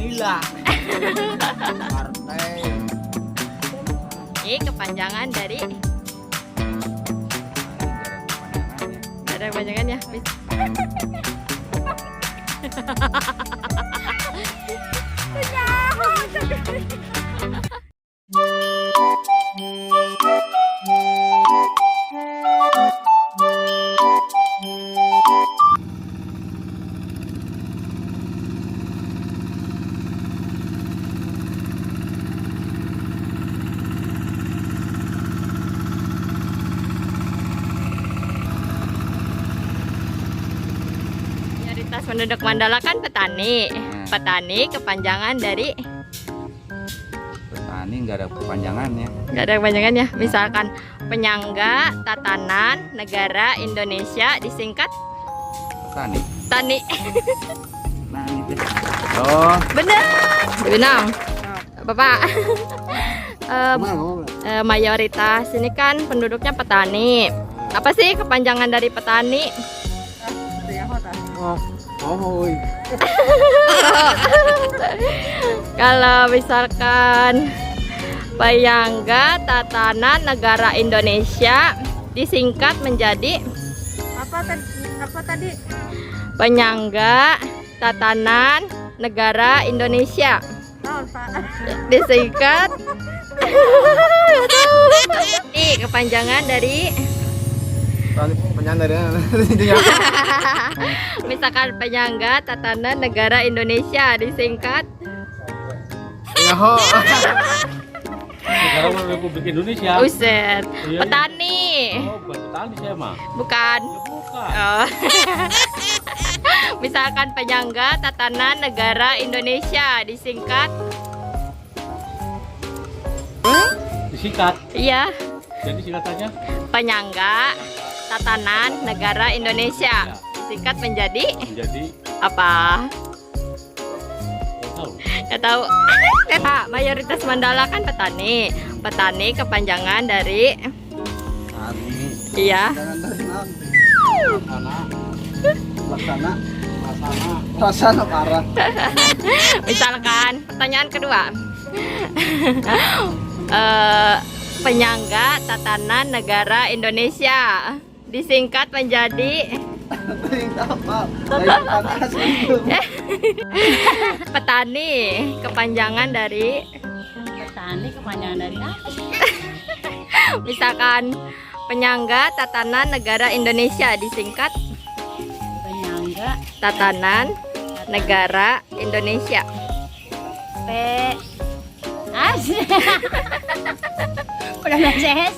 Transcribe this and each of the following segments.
Nila. Partai. Ini kepanjangan dari ada kepanjangannya. Mayoritas penduduk Mandala kan petani. Petani kepanjangan dari Petani nggak ada kepanjangannya. nggak ada kepanjangannya. Misalkan penyangga tatanan negara Indonesia disingkat Petani. tani. Nah itu. Oh. Benar. Benang. Bapak. Mayoritas ini kan penduduknya petani. Apa sih kepanjangan dari petani? Oh. Kalau misalkan penyangga tatanan negara Indonesia disingkat menjadi apa tadi? penyangga tatanan negara Indonesia disingkat ini kepanjangan dari misalkan penyangga tatanan negara Indonesia disingkat Negara Republik Indonesia. Uset. Iya. Petani. Oh, bukan petani saya mah. Bukan. Bukan. Oh. Misalkan penyangga tatanan negara Indonesia disingkat Disingkat. iya Jadi singkatannya penyangga tatanan negara Indonesia disingkat menjadi apa? nggak tahu. Nggak tahu. Pak, mayoritas Mandala kan petani. Petani kepanjangan dari iya. Rasana parah. Misalkan pertanyaan kedua. Penyangga tatanan negara Indonesia disingkat menjadi petani kepanjangan dari apa? Misalkan penyangga tatanan negara Indonesia disingkat Penyangga tatanan negara Indonesia. P As. Udah beres.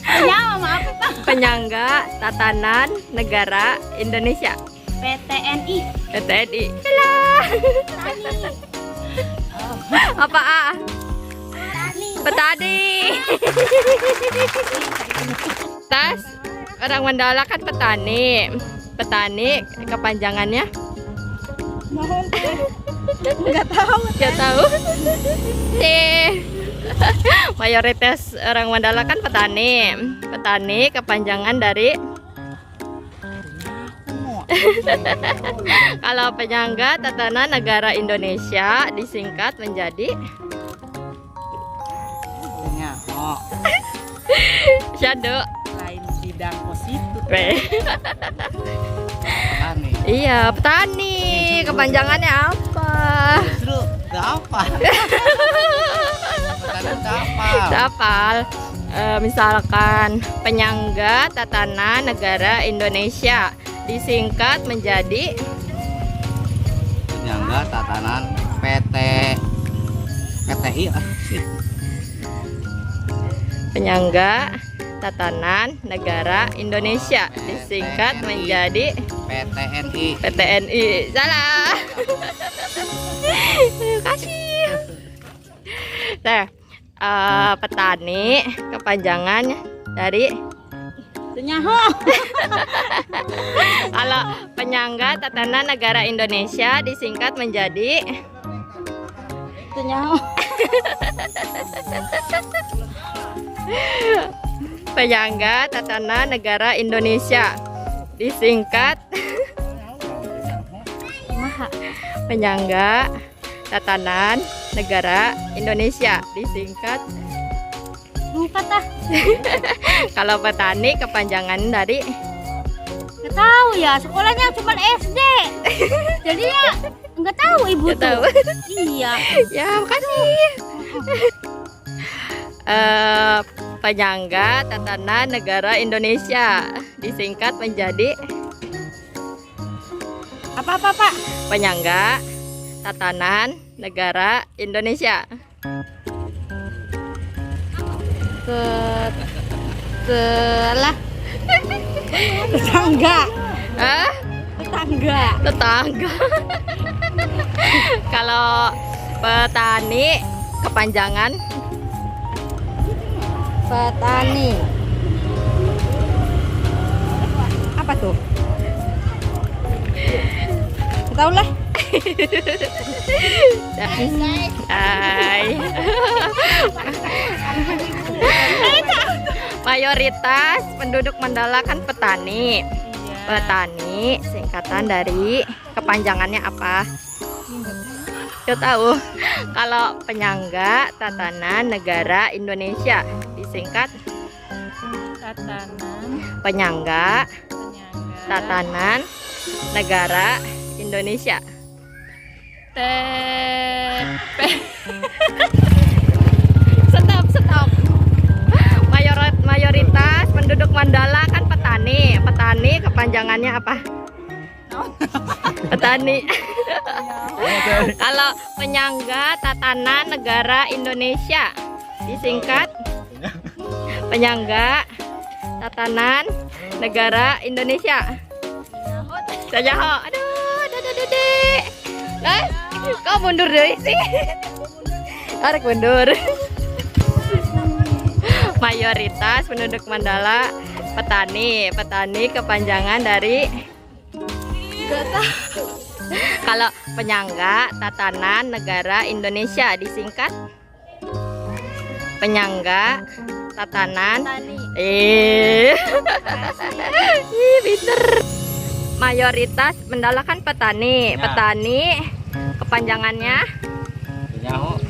Penyangga apa Pak? Penyangga tatanan negara Indonesia. PTNI. PTNI. Yalah. Apa A? Petani. Tas orang Mandala kan petani. Petani kepanjangannya Enggak tahu. nggak tahu. Mayoritas orang Mandala kan petani. Petani kepanjangan dari kalau penyangga tatanan negara Indonesia disingkat menjadi Shadow. Lain bidang positif. Iya, petani. Kepanjangannya apa? Justru apa? Hafal. Misalkan penyangga tatanan negara Indonesia disingkat menjadi Penyangga tatanan PTI. penyangga tatanan negara Indonesia disingkat menjadi PTNI. PTNI. Salah. Kasih. Nah, petani kepanjangan dari Senyaho. kalau penyangga tatanan negara Indonesia disingkat menjadi Senyaho. penyangga tatanan negara Indonesia disingkat Penyangga tatanan negara Indonesia disingkat. Lupa tah. Kalau petani kepanjangan dari Nggak tahu ya, sekolahnya cuma SD. Jadi ya nggak tahu ibu Nggak tahu. tuh. Iya. ya makasih. Penyangga tatanan negara Indonesia disingkat menjadi Apa Pak? penyangga tatanan negara Indonesia. Setelah tetangga. Ah, Tetangga. tetangga. Kalau petani kepanjangan Petani. Apa tuh? Nggak tahu lah. Hai. Mayoritas penduduk Mandala kan petani. Petani singkatan dari kepanjangannya apa? Kita tahu. Kalau penyangga tatanan negara Indonesia disingkat Tatanan. penyangga tatanan negara Indonesia. Stop. Mayoritas penduduk Mandala kan petani. Petani kepanjangannya apa? Petani. Kalau penyangga tatanan negara Indonesia disingkat penyangga tatanan negara Indonesia. Sajaho. Aduh. Lah, kau mundur deh sih. Tarik mundur. Mayoritas penduduk Mandala petani. Petani kepanjangan dari kalau penyangga tatanan negara Indonesia disingkat penyangga tatanan pinter. Mayoritas Mandala kan petani. Ya. Petani kepanjangannya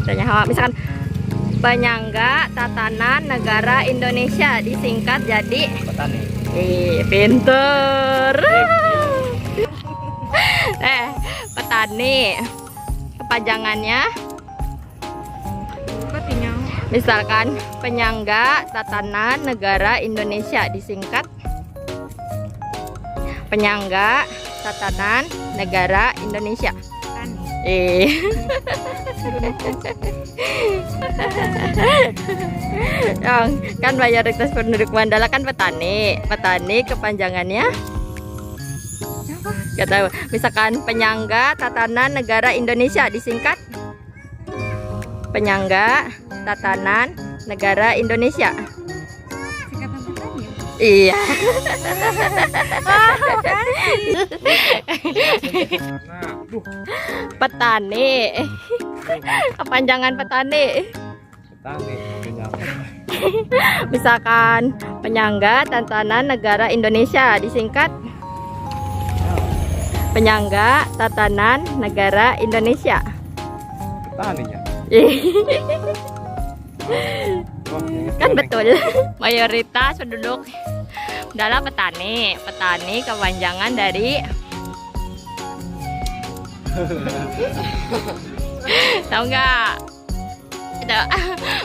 Penyaho. misalkan penyangga tatanan negara Indonesia disingkat jadi Petani. pinter. Petani kepanjangannya misalkan penyangga tatanan negara Indonesia disingkat penyangga tatanan negara Indonesia. Kan mayoritas penduduk Mandala kan petani. Petani kepanjangannya gak tahu. Misalkan penyangga tatanan negara Indonesia disingkat penyangga tatanan negara Indonesia. Iya. Petani. Kepanjangan petani. Misalkan penyangga tatanan negara Indonesia disingkat penyangga tatanan negara Indonesia. Petaninya. Kan betul. Mayoritas penduduk adalah petani. Petani kepanjangan dari tahu nggak?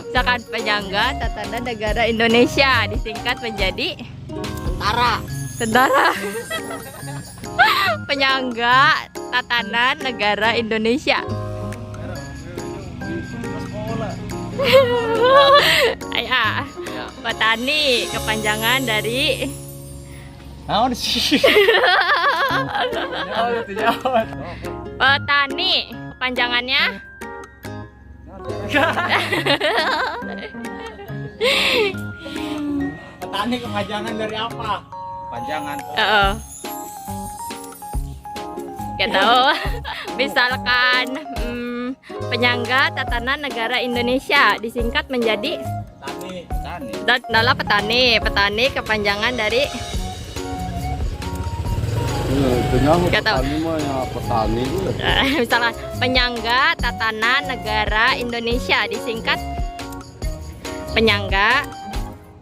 Misalkan penyangga tatanan negara Indonesia disingkat menjadi tentara. Penyangga tatanan negara Indonesia. Petani kepanjangan dari petani kepanjangannya Petani kepanjangan dari apa? Panjangan. Gak tahu. Misalkan penyangga tatanan negara Indonesia disingkat menjadi petani. Petani kepanjangan dari Penyahu Nggak tahu. petani mah ya petani itu. Misalkan penyangga tatanan negara Indonesia disingkat penyangga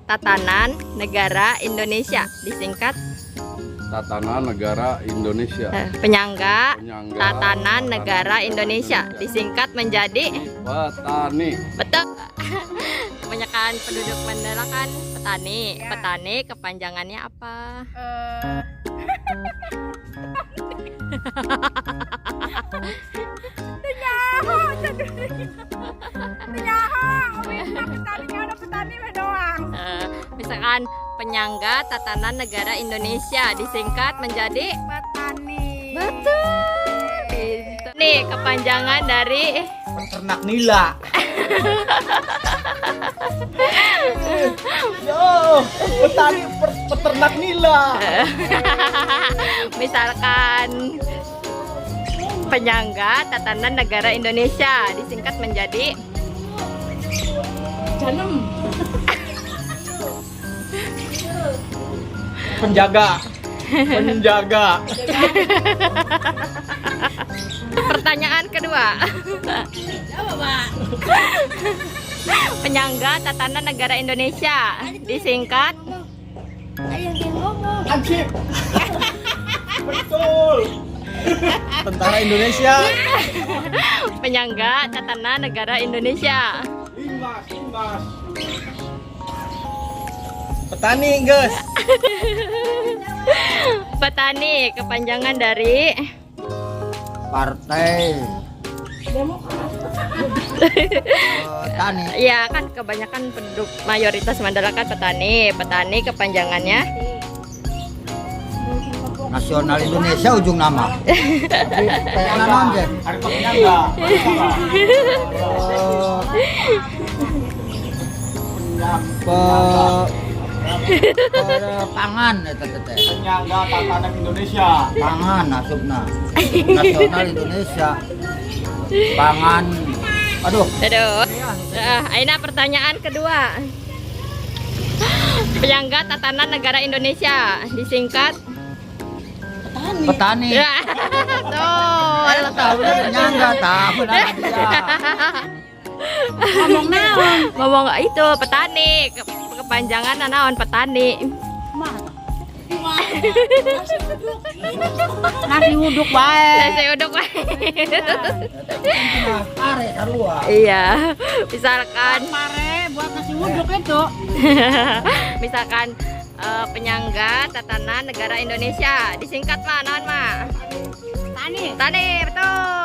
tatanan negara Indonesia disingkat Tatanan Negara Indonesia. penyangga Penyangga tatanan negara Indonesia disingkat menjadi petani. betul. Kebanyakan penduduk Mandala kan petani. Petani kepanjangannya apa? Misalkan penyangga tatanan negara Indonesia disingkat menjadi Petani. betul. Pintar. Nih kepanjangan dari Peternak nila. Yo, petani peternak nila. misalkan penyangga tatanan negara Indonesia disingkat menjadi Penjaga. Penjaga. pertanyaan kedua. Penyangga tatanan negara Indonesia disingkat Ansip. Betul. Tentara Indonesia. penyangga tatanan negara Indonesia. Imas, imas. Petani, guys. Petani kepanjangan dari Partai Tani. ya kan kebanyakan penduduk mayoritas Mandala kan petani. Petani kepanjangannya Nasional Indonesia ujung nama. Nanon deh. Hari penjaga. Pangan eta teh. Penjaga tatanan Indonesia. Pangan asupna. Nasional Indonesia. Pangan. Aduh. aduh. Aina pertanyaan kedua. Penyangga tatanan negara Indonesia disingkat Petani. ya. Tuh. Tahu nyangga tahu nama dia. Ngomong naon? Ngomong itu petani kepanjangan naon petani. Nasi uduk bae. Saya uduk Are sarua. iya. Misalkan Mare buat nasi uduk itu. misalkan penyangga tatanan negara Indonesia disingkat mah naon mah? Tani. Tani betul.